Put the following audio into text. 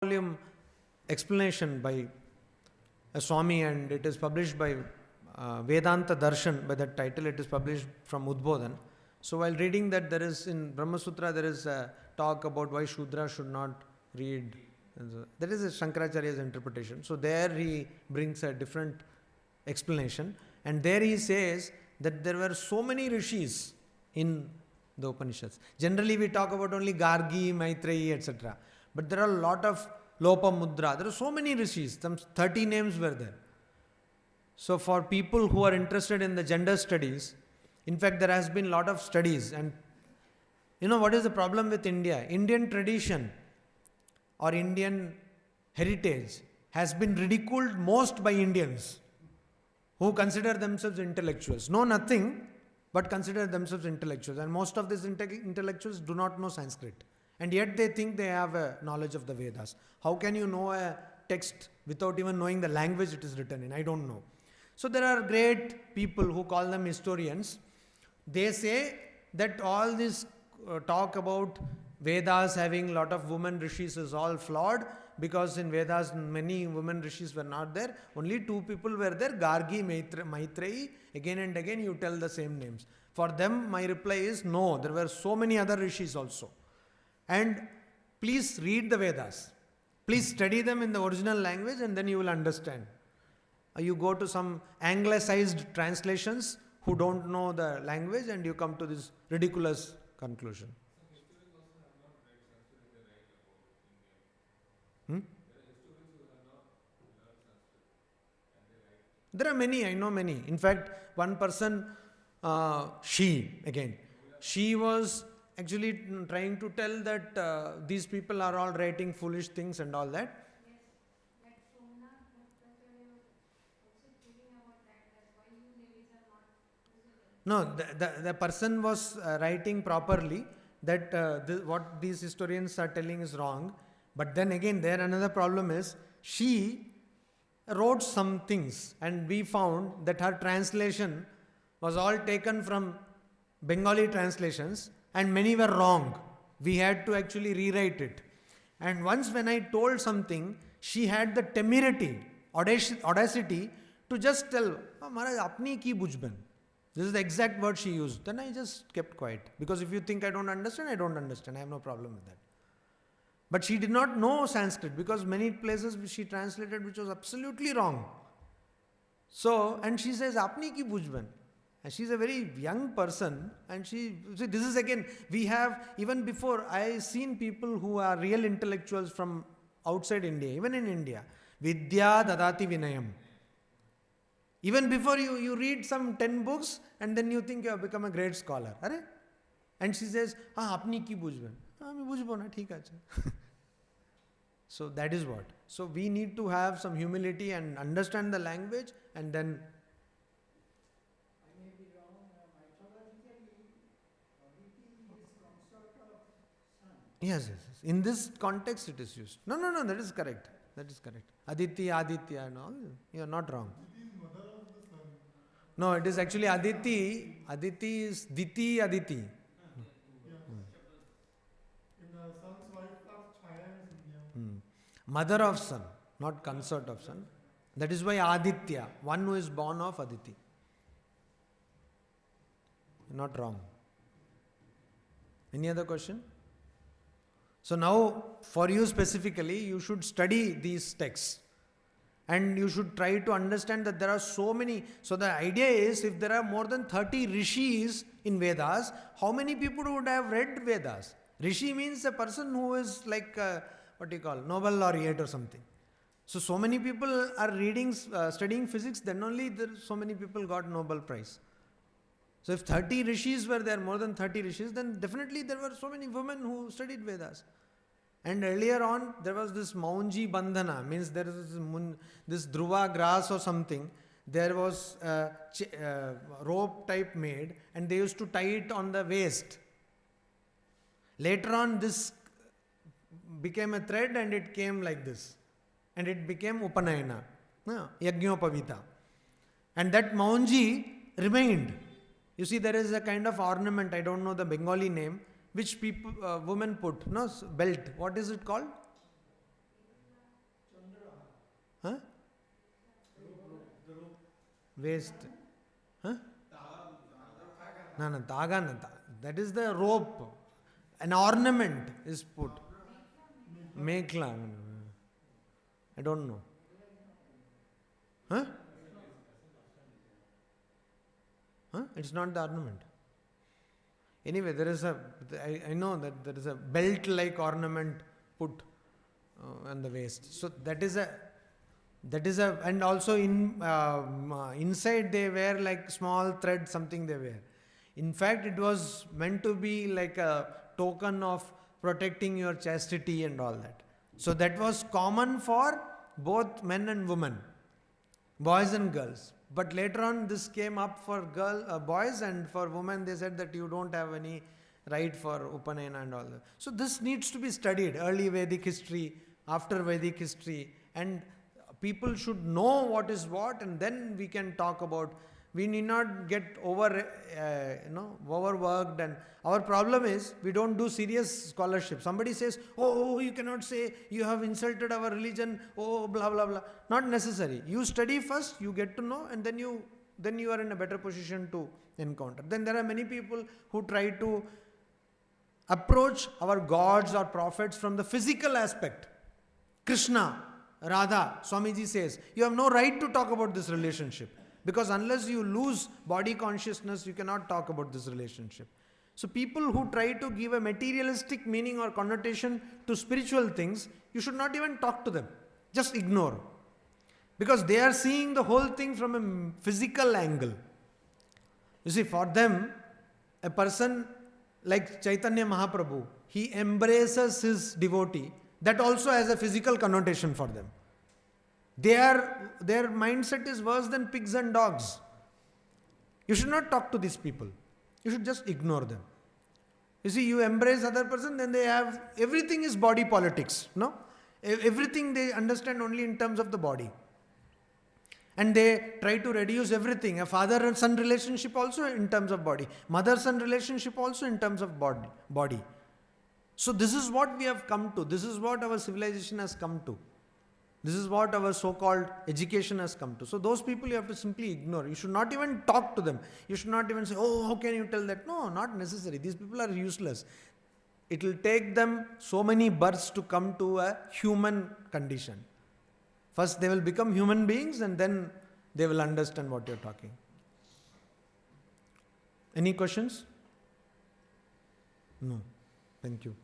volume explanation by a Swami, and it is published by Vedanta Darshan. By that title, it is published from Udbodhan. So while reading that, there is in Brahma Sutra, there is a talk about why Shudra should not read. That is a Shankaracharya's interpretation. So there he brings a different explanation, and there he says that there were so many rishis in the Upanishads. Generally we talk about only Gargi, Maitreyi, etc. But there are a lot of Lopamudra. There are so many rishis. Some 30 names were there. So for people who are interested in the gender studies, in fact there has been a lot of studies. And you know what is the problem with India? Indian tradition or Indian heritage has been ridiculed most by Indians who consider themselves intellectuals. Know nothing but consider themselves intellectuals. And most of these intellectuals do not know Sanskrit. And yet they think they have a knowledge of the Vedas. How can you know a text without even knowing the language it is written in? I don't know. So there are great people who call them historians. They say that all this talk about Vedas having a lot of women rishis is all flawed, because in Vedas many women rishis were not there. Only two people were there, Gargi, Maitreyi. Again and again you tell the same names. For them my reply is no, there were so many other rishis also. And please read the Vedas. Please study them in the original language, and then you will understand. You go to some anglicized translations who don't know the language, and you come to this ridiculous conclusion. There are many, I know many. In fact, one person, she was actually trying to tell that these people are all writing foolish things and all that. No, the person was writing properly that what these historians are telling is wrong. But then again, there another problem is, she wrote some things and we found that her translation was all taken from Bengali translations and many were wrong. We had to actually rewrite it. And once when I told something, she had the temerity, audacity to just tell, Maharaj, apni ki bujban. This is the exact word she used. Then I just kept quiet. Because if you think I don't understand, I don't understand. I have no problem with that. But she did not know Sanskrit, because many places she translated which was absolutely wrong. So, and she says, apni ki bujban. And she's a very young person, and this is again, we have, even before, I seen people who are real intellectuals from outside India, even in India, Vidya Dadati Vinayam. Even before you read some 10 books, and then you think you have become a great scholar. And she says, apni ki bujban. আমি বুঝবো না, ঠিক আছে. So that is what. So we need to have some humility and understand the language, and then. I may be wrong, mythologically, Aditi is consort of sun. Yes. In this context it is used. No, that is correct. Aditi, Aditya and all. You are not wrong. It is mother of the sun. No, it is actually Aditi. Aditi is Diti Aditi. Sun's wife of Chaya is India. Mother of sun, not consort of sun. That is why Aditya, one who is born of Aditi. Not wrong. Any other question? So now, for you specifically, you should study these texts. And you should try to understand that there are so many. So the idea is, if there are more than 30 rishis in Vedas, how many people would have read Vedas? Rishi means a person who is like, Nobel laureate or something. So many people are studying physics, then only so many people got Nobel Prize. So if 30 rishis were there, more than 30 rishis, then definitely there were so many women who studied Vedas. And earlier on, there was this Maunji Bandhana, means there is this Dhruva grass or something. There was a rope type made, and they used to tie it on the waist. Later on, this became a thread and it came like this. And it became Upanayana, Yajñopavita. And that Maunji remained. You see, there is a kind of ornament, I don't know the Bengali name, which women put, belt. What is it called? waist. Huh? No, taga. That is the rope. An ornament is put. Mekla. I don't know. Huh? Huh? It's not the ornament. Anyway, there is I know that there is a belt-like ornament put on the waist. So that is and also inside they wear like small thread, something they wear. In fact, it was meant to be like a token of protecting your chastity and all that. So that was common for both men and women, boys and girls. But later on, this came up for boys, and for women, they said that you don't have any right for Upanayana and all that. So this needs to be studied, early Vedic history, after Vedic history, and people should know what is what, and then we can talk about. We need not get overworked, and our problem is we don't do serious scholarship. Somebody says, oh, you cannot say you have insulted our religion, oh, blah, blah, blah. Not necessary. You study first, you get to know, and then you are in a better position to encounter. Then there are many people who try to approach our gods or prophets from the physical aspect. Krishna, Radha, Swamiji says, you have no right to talk about this relationship. Because unless you lose body consciousness, you cannot talk about this relationship. So people who try to give a materialistic meaning or connotation to spiritual things, you should not even talk to them. Just ignore. Because they are seeing the whole thing from a physical angle. You see, for them, a person like Chaitanya Mahaprabhu, he embraces his devotee. That also has a physical connotation for them. Their mindset is worse than pigs and dogs. You should not talk to these people. You should just ignore them. You see, you embrace other person, then they have, everything is body politics. No? Everything they understand only in terms of the body. And they try to reduce everything. A father and son relationship also in terms of body. Mother-son relationship also in terms of body. So this is what we have come to. This is what our civilization has come to. This is what our so-called education has come to. So those people you have to simply ignore. You should not even talk to them. You should not even say, oh, how can you tell that? No, not necessary. These people are useless. It will take them so many births to come to a human condition. First they will become human beings, and then they will understand what you are talking. Any questions? No. Thank you.